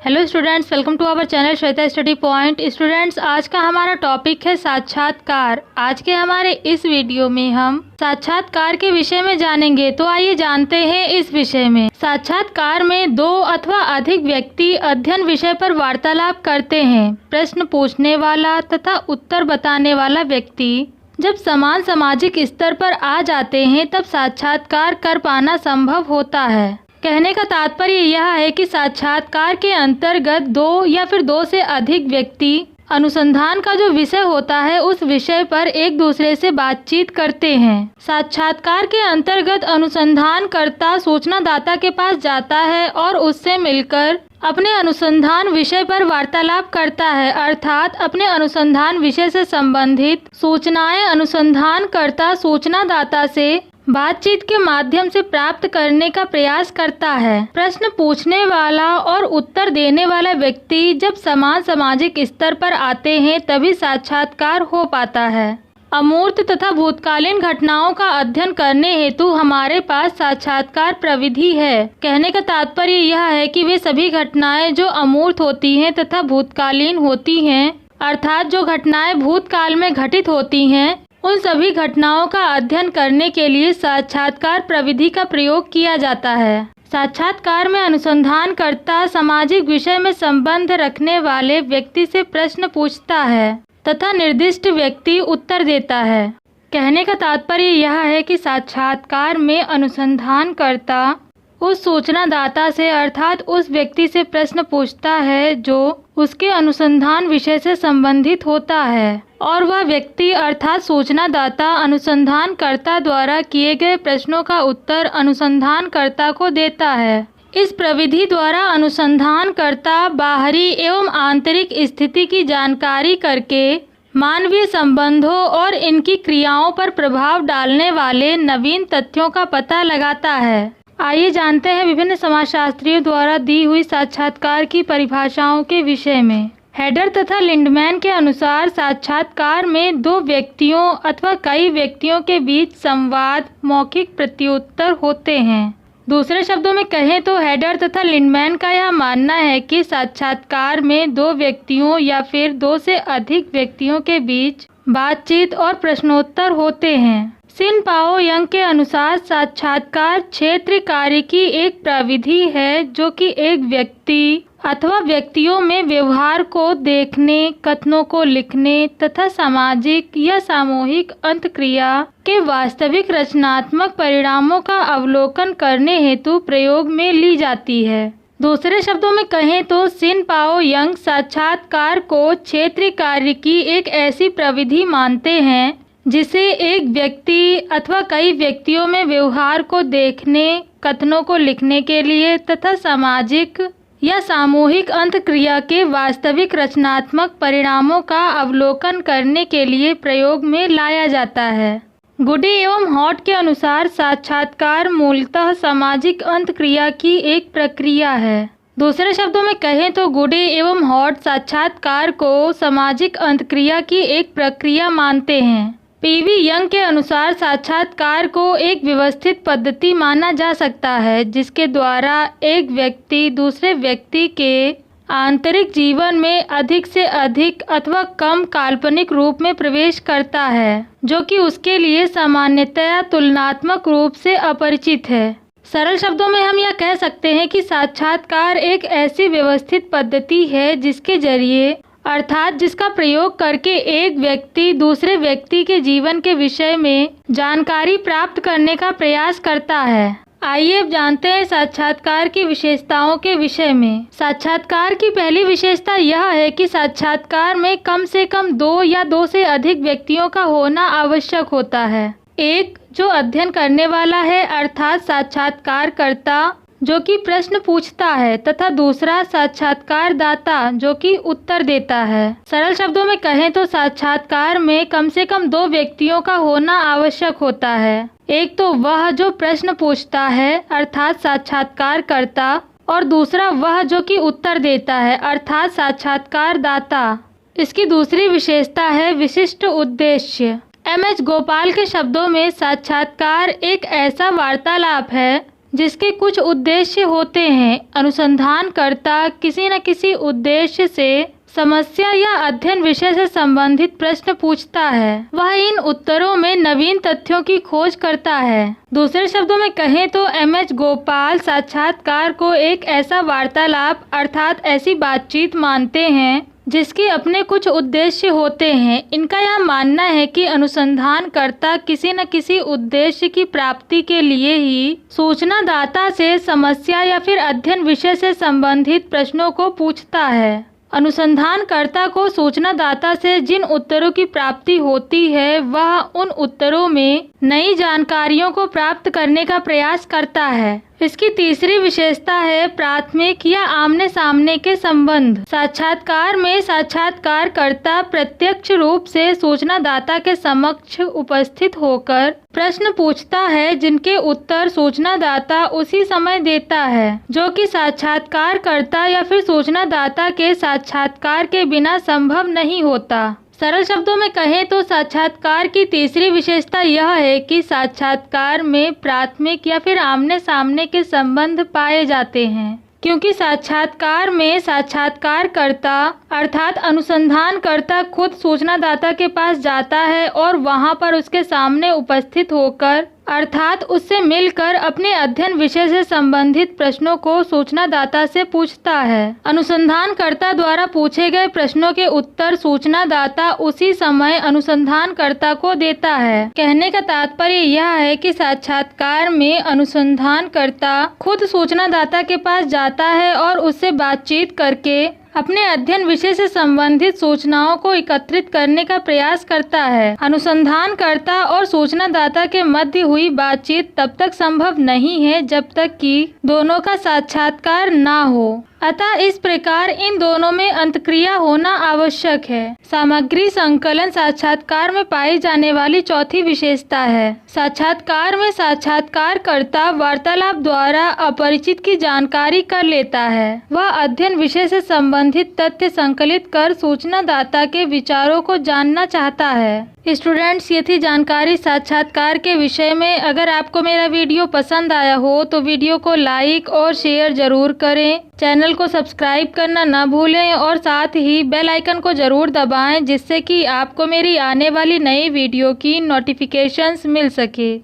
Hello students, welcome to our channel Shweta study point. Students, आज का हमारा टॉपिक है साक्षात्कार। आज के हमारे इस वीडियो में हम साक्षात्कार के विषय में जानेंगे। तो आइए जानते हैं इस विषय में। साक्षात्कार में दो अथवा अधिक व्यक्ति अध्ययन विषय पर वार्तालाप करते हैं। प्रश्न पूछने वाला तथा उत्तर बताने वाला व्यक्ति जब समान सामाजिक स्तर पर आ जाते हैं तब साक्षात्कार कर पाना संभव होता है। कहने का तात्पर्य यह है कि साक्षात्कार के अंतर्गत दो या फिर दो से अधिक व्यक्ति अनुसंधान का जो विषय होता है उस विषय पर एक दूसरे से बातचीत करते हैं। साक्षात्कार के अंतर्गत अनुसंधानकर्ता सूचनादाता के पास जाता है और उससे मिलकर अपने अनुसंधान विषय पर वार्तालाप करता है, अर्थात अपने अनुसंधान विषय से संबंधित सूचनाएं अनुसंधानकर्ता सूचनादाता से बातचीत के माध्यम से प्राप्त करने का प्रयास करता है। प्रश्न पूछने वाला और उत्तर देने वाला व्यक्ति जब समान सामाजिक स्तर पर आते हैं तभी साक्षात्कार हो पाता है। अमूर्त तथा भूतकालीन घटनाओं का अध्ययन करने हेतु हमारे पास साक्षात्कार प्रविधि है। कहने का तात्पर्य यह है कि वे सभी घटनाएं जो अमूर्त होती हैं तथा भूतकालीन होती हैं, अर्थात जो घटनाएं भूतकाल में घटित होती हैं, उन सभी घटनाओं का अध्ययन करने के लिए साक्षात्कार प्रविधि का प्रयोग किया जाता है। साक्षात्कार में अनुसंधानकर्ता सामाजिक विषय में संबंध रखने वाले व्यक्ति से प्रश्न पूछता है तथा निर्दिष्ट व्यक्ति उत्तर देता है। कहने का तात्पर्य यह है कि साक्षात्कार में अनुसंधानकर्ता उस सूचनादाता से अर्थात उस व्यक्ति से प्रश्न पूछता है जो उसके अनुसंधान विषय से संबंधित होता है और वह व्यक्ति अर्थात सूचनादाता अनुसंधानकर्ता द्वारा किए गए प्रश्नों का उत्तर अनुसंधानकर्ता को देता है। इस प्रविधि द्वारा अनुसंधानकर्ता बाहरी एवं आंतरिक स्थिति की जानकारी करके मानवीय संबंधों और इनकी क्रियाओं पर प्रभाव डालने वाले नवीन तथ्यों का पता लगाता है। आइए जानते हैं विभिन्न समाजशास्त्रियों द्वारा दी हुई साक्षात्कार की परिभाषाओं के विषय में। हेडर तथा लिंडमैन के अनुसार साक्षात्कार में दो व्यक्तियों अथवा कई व्यक्तियों के बीच संवाद, मौखिक प्रत्युत्तर होते हैं। दूसरे शब्दों में कहें तो हेडर तथा लिंडमैन का यह मानना है कि साक्षात्कार में दो व्यक्तियों या फिर दो से अधिक व्यक्तियों के बीच बातचीत और प्रश्नोत्तर होते हैं। सिन पाओ यंग के अनुसार साक्षात्कार क्षेत्र कार्य की एक प्रविधि है जो कि एक व्यक्ति अथवा व्यक्तियों में व्यवहार को देखने, कथनों को लिखने तथा सामाजिक या सामूहिक अंतक्रिया के वास्तविक रचनात्मक परिणामों का अवलोकन करने हेतु प्रयोग में ली जाती है। दूसरे शब्दों में कहें तो सिन पाओ यंग साक्षात्कार को क्षेत्र कार्य की एक ऐसी प्रविधि मानते हैं जिसे एक व्यक्ति अथवा कई व्यक्तियों में व्यवहार को देखने, कथनों को लिखने के लिए तथा सामाजिक या सामूहिक अंतक्रिया के वास्तविक रचनात्मक परिणामों का अवलोकन करने के लिए प्रयोग में लाया जाता है। गुडे एवं हॉट के अनुसार साक्षात्कार मूलतः सामाजिक अंतक्रिया की एक प्रक्रिया है। दूसरे शब्दों में कहें तो गुडे एवं हॉट साक्षात्कार को सामाजिक अंतक्रिया की एक प्रक्रिया मानते हैं। पीवी यंग के अनुसार साक्षात्कार को एक व्यवस्थित पद्धति माना जा सकता है जिसके द्वारा एक व्यक्ति दूसरे व्यक्ति के आंतरिक जीवन में अधिक से अधिक अथवा कम काल्पनिक रूप में प्रवेश करता है जो कि उसके लिए सामान्यतया तुलनात्मक रूप से अपरिचित है। सरल शब्दों में हम यह कह सकते हैं कि साक्षात्कार एक ऐसी व्यवस्थित पद्धति है जिसके जरिए अर्थात जिसका प्रयोग करके एक व्यक्ति दूसरे व्यक्ति के जीवन के विषय में जानकारी प्राप्त करने का प्रयास करता है। आइए अब जानते हैं साक्षात्कार की विशेषताओं के विषय में। साक्षात्कार की पहली विशेषता यह है कि साक्षात्कार में कम से कम दो या दो से अधिक व्यक्तियों का होना आवश्यक होता है। एक जो अध्ययन करने वाला है अर्थात साक्षात्कारकर्ता जो कि प्रश्न पूछता है तथा दूसरा साक्षात्कारदाता जो कि उत्तर देता है। सरल शब्दों में कहें तो साक्षात्कार में कम से कम दो व्यक्तियों का होना आवश्यक होता है। एक तो वह जो प्रश्न पूछता है अर्थात साक्षात्कारकर्ता और दूसरा वह जो कि उत्तर देता है अर्थात साक्षात्कारदाता। इसकी दूसरी विशेषता है विशिष्ट उद्देश्य। एम एच गोपाल के शब्दों में साक्षात्कार एक ऐसा वार्तालाप है जिसके कुछ उद्देश्य होते हैं। अनुसंधानकर्ता किसी न किसी उद्देश्य से समस्या या अध्ययन विषय से संबंधित प्रश्न पूछता है। वह इन उत्तरों में नवीन तथ्यों की खोज करता है। दूसरे शब्दों में कहें तो एम.एच. गोपाल साक्षात्कार को एक ऐसा वार्तालाप अर्थात ऐसी बातचीत मानते हैं जिसके अपने कुछ उद्देश्य होते हैं। इनका यह मानना है कि अनुसंधानकर्ता किसी न किसी उद्देश्य की प्राप्ति के लिए ही सूचनादाता से समस्या या फिर अध्ययन विषय से संबंधित प्रश्नों को पूछता है। अनुसंधानकर्ता को सूचनादाता से जिन उत्तरों की प्राप्ति होती है वह उन उत्तरों में नई जानकारियों को प्राप्त करने का प्रयास करता है। इसकी तीसरी विशेषता है प्राथमिक या आमने सामने के संबंध। साक्षात्कार में साक्षात्कारकर्ता प्रत्यक्ष रूप से सूचनादाता के समक्ष उपस्थित होकर प्रश्न पूछता है जिनके उत्तर सूचनादाता उसी समय देता है, जो कि साक्षात्कारकर्ता या फिर सूचनादाता के साक्षात्कार के बिना संभव नहीं होता। सरल शब्दों में कहें तो साक्षात्कार की तीसरी विशेषता यह है कि साक्षात्कार में प्राथमिक या फिर आमने सामने के संबंध पाए जाते हैं, क्योंकि साक्षात्कार में साक्षात्कारकर्ता अर्थात अनुसंधानकर्ता खुद सूचनादाता के पास जाता है और वहां पर उसके सामने उपस्थित होकर अर्थात उससे मिलकर अपने अध्ययन विषय से संबंधित प्रश्नों को सूचनादाता से पूछता है। अनुसंधानकर्ता द्वारा पूछे गए प्रश्नों के उत्तर सूचनादाता उसी समय अनुसंधानकर्ता को देता है। कहने का तात्पर्य यह है कि साक्षात्कार में अनुसंधानकर्ता खुद सूचनादाता के पास जाता है और उससे बातचीत करके अपने अध्ययन विषय से संबंधित सूचनाओं को एकत्रित करने का प्रयास करता है। अनुसंधानकर्ता और सूचनादाता के मध्य हुई बातचीत तब तक संभव नहीं है जब तक कि दोनों का साक्षात्कार ना हो। अतः इस प्रकार इन दोनों में अंतक्रिया होना आवश्यक है। सामग्री संकलन साक्षात्कार में पाई जाने वाली चौथी विशेषता है। साक्षात्कार में साक्षात्कारकर्ता वार्तालाप द्वारा अपरिचित की जानकारी कर लेता है। वह अध्ययन विषय से संबंधित तथ्य संकलित कर सूचनादाता के विचारों को जानना चाहता है। स्टूडेंट्स, ये थी जानकारी साक्षात्कार के विषय में। अगर आपको मेरा वीडियो पसंद आया हो तो वीडियो को लाइक और शेयर जरूर करें। चैनल को सब्सक्राइब करना ना भूलें और साथ ही बेल आइकन को जरूर दबाएं, जिससे कि आपको मेरी आने वाली नई वीडियो की नोटिफिकेशंस मिल सके।